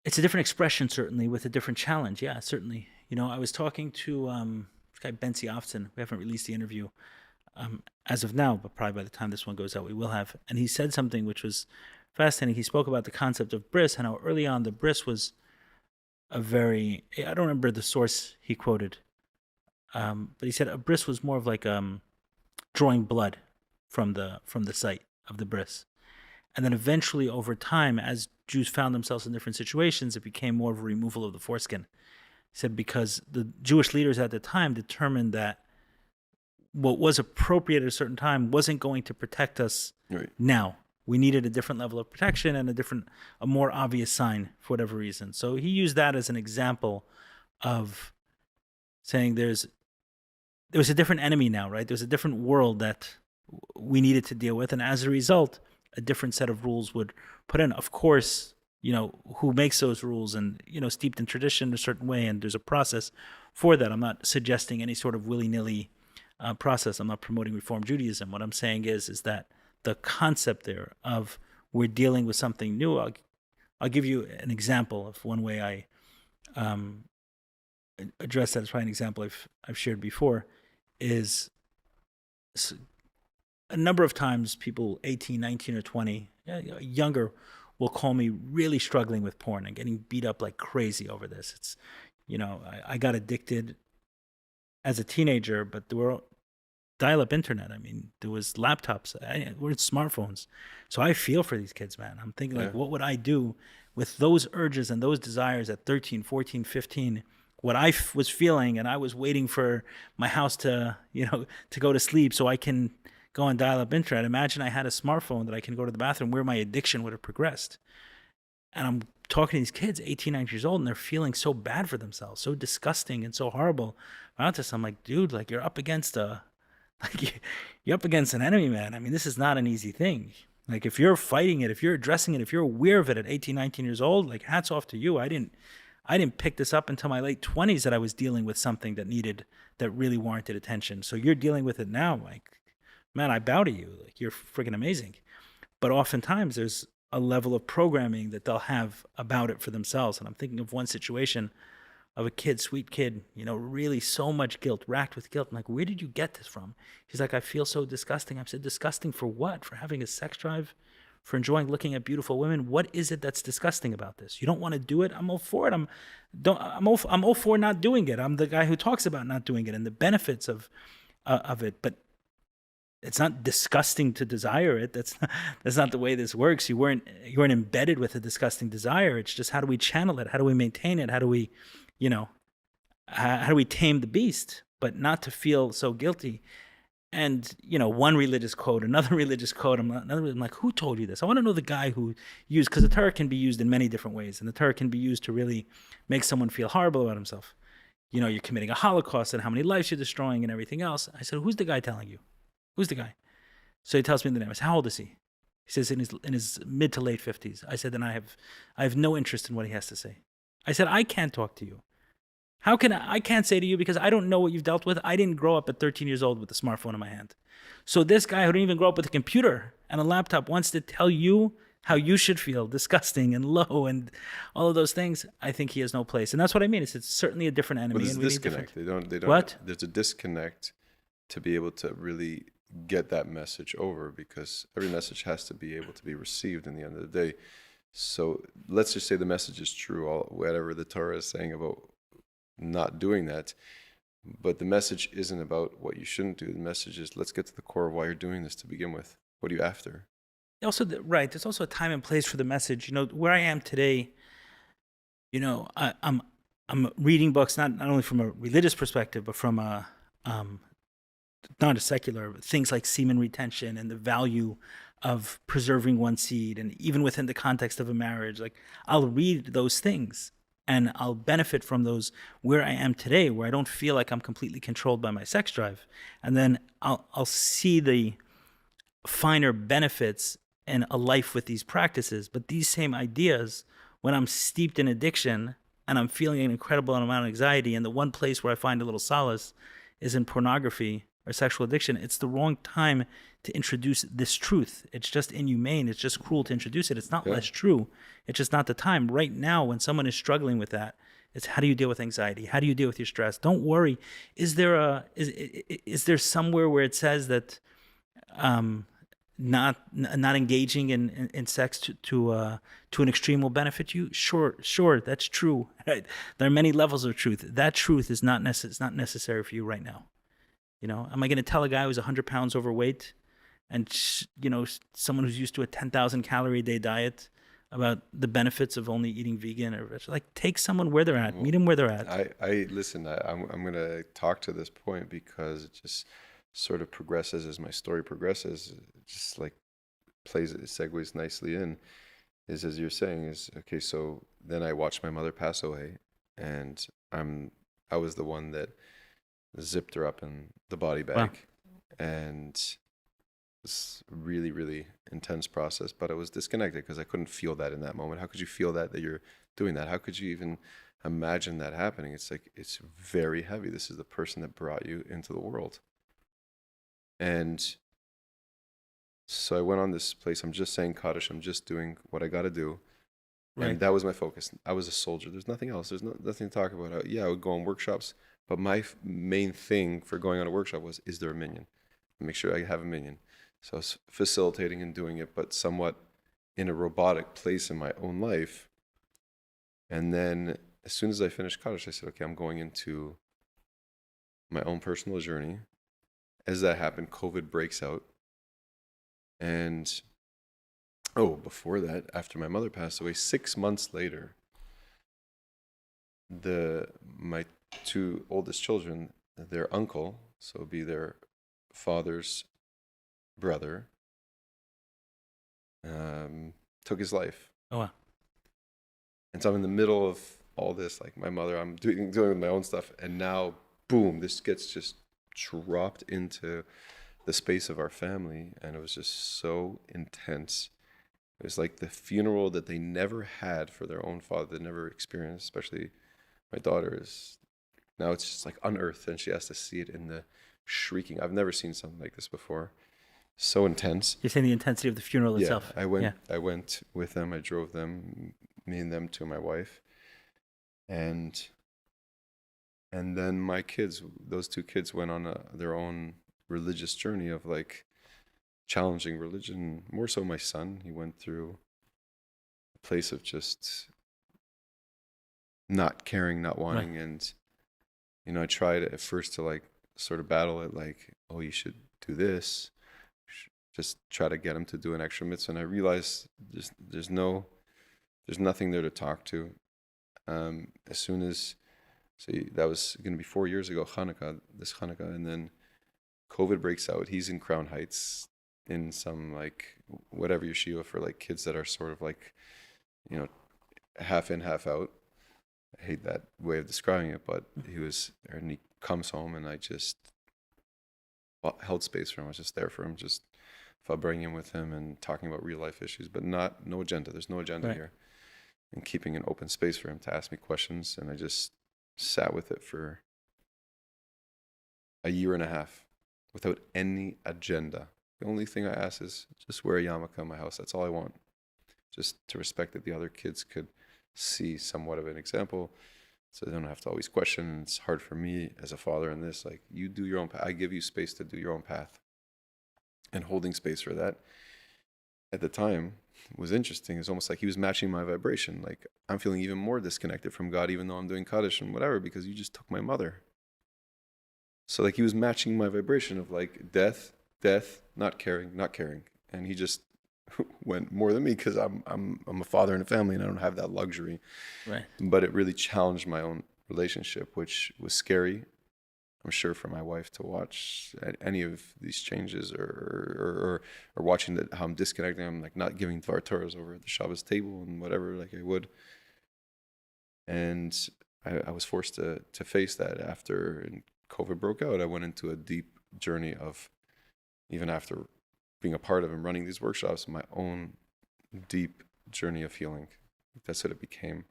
It's a different expression, certainly, with a different challenge. Yeah, certainly. I was talking to this guy Ben Often. We haven't released the interview as of now, but probably by the time this one goes out, we will have. And he said something which was fascinating. He spoke about the concept of bris and how early on the bris was a very, I don't remember the source he quoted, but he said a bris was more of like drawing blood from the site of the bris. And then eventually, over time, as Jews found themselves in different situations, it became more of a removal of the foreskin. He said because the Jewish leaders at the time determined that what was appropriate at a certain time wasn't going to protect us Right. now. We needed a different level of protection and a more obvious sign for whatever reason. So he used that as an example of saying there was a different enemy now, right? There's a different world that we needed to deal with, and as a result, a different set of rules would put in. Of course, who makes those rules, and steeped in tradition a certain way, and there's a process for that. I'm not suggesting any sort of willy-nilly process. I'm not promoting Reform Judaism. What I'm saying is that the concept there of we're dealing with something new. I'll give you an example of one way I address that. It's probably an example I've shared before. Is a number of times people 18, 19, or 20, younger, will call me really struggling with porn and getting beat up like crazy over this. It's, I got addicted as a teenager, but there were dial-up internet. I mean, there was laptops. We're smartphones. So I feel for these kids, man. I'm thinking, like, what would I do with those urges and those desires at 13, 14, 15? What I was feeling, and I was waiting for my house to, to go to sleep so I can go on dial-up internet. Imagine I had a smartphone that I can go to the bathroom, where my addiction would have progressed. And I'm talking to these kids, 18, 19 years old, and they're feeling so bad for themselves, so disgusting and so horrible. I'm like, dude, like, you're up against you're up against an enemy, man. I mean, this is not an easy thing. Like, if you're fighting it, if you're addressing it, if you're aware of it at 18, 19 years old, like, hats off to you. I didn't pick this up until my late 20s that I was dealing with something that really warranted attention. So you're dealing with it now. Like, man, I bow to you. Like, you're freaking amazing. But oftentimes there's a level of programming that they'll have about it for themselves. And I'm thinking of one situation of a kid, sweet kid, really so much guilt, racked with guilt. I'm like, where did you get this from? He's like, I feel so disgusting. I said, disgusting for what? For having a sex drive? For enjoying looking at beautiful women? What is it that's disgusting about this? You don't want to do it? I'm all for it. I'm all for not doing it. I'm the guy who talks about not doing it and the benefits of it. But it's not disgusting to desire it. That's not the way this works. You weren't embedded with a disgusting desire. It's just, how do we channel it? How do we maintain it? How do we, how do we tame the beast, but not to feel so guilty? And one religious code, another religious code. I'm like, who told you this? I want to know the guy who used, because the Torah can be used in many different ways, and the Torah can be used to really make someone feel horrible about himself. You're committing a Holocaust and how many lives you're destroying and everything else. I said, who's the guy telling you? Who's the guy? So he tells me the name. I said, how old is he? He says in his mid to late 50s. I said, then I have no interest in what he has to say. I said, I can't talk to you. How can I can't say to you, because I don't know what you've dealt with. I didn't grow up at 13 years old with a smartphone in my hand. So this guy who didn't even grow up with a computer and a laptop wants to tell you how you should feel, disgusting and low and all of those things. I think he has no place. And that's what I mean. It's certainly a different enemy. But there's and a disconnect. They don't. What? There's a disconnect to be able to really get that message over, because every message has to be able to be received in the end of the day. So let's just say the message is true, whatever the Torah is saying about not doing that. But the message isn't about what you shouldn't do. The message is, let's get to the core of why you're doing this to begin with. What are you after? Also, right, there's also a time and place for the message. Where I am today, I'm reading books not only from a religious perspective, but from a not a secular, things like semen retention and the value of preserving one's seed, and even within the context of a marriage. Like, I'll read those things and I'll benefit from those where I am today, where I don't feel like I'm completely controlled by my sex drive. And then I'll see the finer benefits in a life with these practices. But these same ideas, when I'm steeped in addiction and I'm feeling an incredible amount of anxiety, and the one place where I find a little solace is in pornography or sexual addiction, it's the wrong time to introduce this truth. It's just inhumane. It's just cruel to introduce it. It's not Yeah. less true. It's just not the time. Right now, when someone is struggling with that, it's how do you deal with anxiety? How do you deal with your stress? Don't worry. Is there somewhere where it says that not engaging in sex to an extreme will benefit you? Sure, that's true. Right? There are many levels of truth. That truth is not necessary for you right now. Am I going to tell a guy who's 100 pounds overweight and someone who's used to a 10,000 calorie a day diet about the benefits of only eating vegan or vegetarian? Like, take someone where they're at, meet them where they're at. I listen. I'm going to talk to this point because it just sort of progresses as my story progresses. It just like it segues nicely in. Is as you're saying is okay. So then I watched my mother pass away, and I was the one that zipped her up in the body bag, and it's a really, really intense process, but I was disconnected because I couldn't feel that in that moment. How could you feel that you're doing that? How could you even imagine that happening? It's like, it's very heavy. This is the person that brought you into the world. And so I went on this place. I'm just saying Kaddish. I'm just doing what I got to do. Right. And that was my focus. I was a soldier. There's nothing else. There's nothing to talk about. I would go on workshops, but my main thing for going on a workshop was, is there a minyan? Make sure I have a minyan. So I was facilitating and doing it, but somewhat in a robotic place in my own life. And then as soon as I finished Kaddish, I said, okay, I'm going into my own personal journey. As that happened, COVID breaks out. And, before that, after my mother passed away, 6 months later, my two oldest children, their uncle, so it'd be their father's brother, took his life. Oh, wow. And so I'm in the middle of all this, like my mother, I'm doing my own stuff, and now, boom, this gets just dropped into the space of our family, and it was just so intense. It was like the funeral that they never had for their own father, they never experienced, especially my daughter is, now it's just like unearthed, and she has to see it in the shrieking. I've never seen something like this before. So intense. You're saying the intensity of the funeral itself. I went with them. I drove them, me and them, to my wife, and then my kids, those two kids, went on their own religious journey of like challenging religion. More so, my son, he went through a place of just not caring, not wanting, and I tried at first to like sort of battle it, like, oh, you should do this. Just try to get him to do an extra mitzvah, and I realized there's nothing there to talk to. As soon as, so that was going to be 4 years ago, this Hanukkah, and then COVID breaks out. He's in Crown Heights in some like whatever yeshiva for like kids that are sort of like, half in, half out. I hate that way of describing it, but he comes home, and I just held space for him. I was just there for him, just bringing him with him and talking about real life issues, but no agenda. There's no agenda here, and keeping an open space for him to ask me questions. And I just sat with it for a year and a half without any agenda. The only thing I ask is just wear a yarmulke in my house. That's all I want. Just to respect that the other kids could see somewhat of an example, so they don't have to always question. It's hard for me as a father in this, like, you do your own path. I give you space to do your own path. And holding space for that at the time was interesting. It's almost like he was matching my vibration. Like, I'm feeling even more disconnected from God, even though I'm doing Kaddish and whatever, because you just took my mother. So like he was matching my vibration of like death, not caring. And he just went more than me because I'm a father in a family, and I don't have that luxury. Right. But it really challenged my own relationship, which was scary, I'm sure, for my wife to watch any of these changes, or watching how I'm disconnecting. I'm like not giving Dvar Torahs over at the Shabbos table and whatever, like I would. And I was forced to face that after COVID broke out. I went into a deep journey of, even after being a part of and running these workshops, my own deep journey of healing. That's what it became.